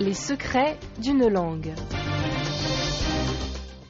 Les secrets d'une langue.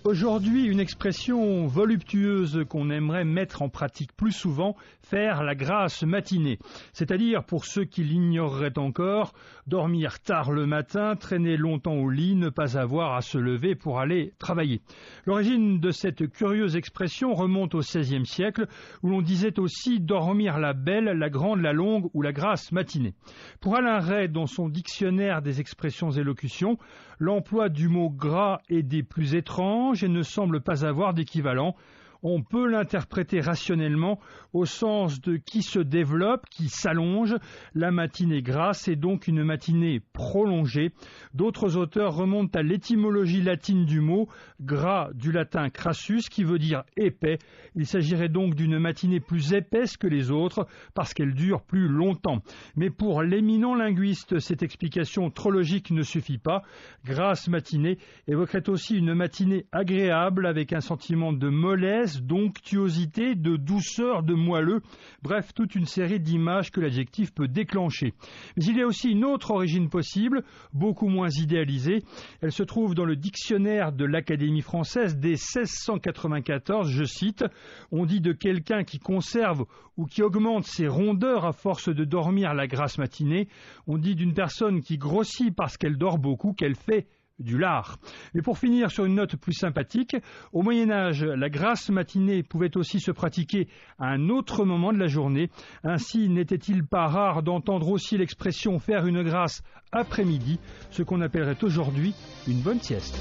Aujourd'hui, une expression voluptueuse qu'on aimerait mettre en pratique plus souvent, faire la grasse matinée. C'est-à-dire, pour ceux qui l'ignoreraient encore, dormir tard le matin, traîner longtemps au lit, ne pas avoir à se lever pour aller travailler. L'origine de cette curieuse expression remonte au XVIe siècle, où l'on disait aussi dormir la belle, la grande, la longue ou la grasse matinée. Pour Alain Ray, dans son dictionnaire des expressions et locutions, l'emploi du mot gras est des plus étranges et ne semble pas avoir d'équivalent. On peut l'interpréter rationnellement au sens de qui se développe, qui s'allonge. La matinée grasse est donc une matinée prolongée. D'autres auteurs remontent à l'étymologie latine du mot, gras du latin crassus, qui veut dire épais. Il s'agirait donc d'une matinée plus épaisse que les autres, parce qu'elle dure plus longtemps. Mais pour l'éminent linguiste, cette explication trop logique ne suffit pas. Grasse matinée évoquerait aussi une matinée agréable, avec un sentiment de mollesse, d'onctuosité, de douceur, de moelleux, bref, toute une série d'images que l'adjectif peut déclencher. Mais il y a aussi une autre origine possible, beaucoup moins idéalisée. Elle se trouve dans le dictionnaire de l'Académie française dès 1694, je cite, « On dit de quelqu'un qui conserve ou qui augmente ses rondeurs à force de dormir la grasse matinée. On dit d'une personne qui grossit parce qu'elle dort beaucoup, qu'elle fait du lard. » Mais pour finir sur une note plus sympathique, au Moyen-Âge, la grasse matinée pouvait aussi se pratiquer à un autre moment de la journée. Ainsi, n'était-il pas rare d'entendre aussi l'expression faire une grasse après-midi, ce qu'on appellerait aujourd'hui une bonne sieste.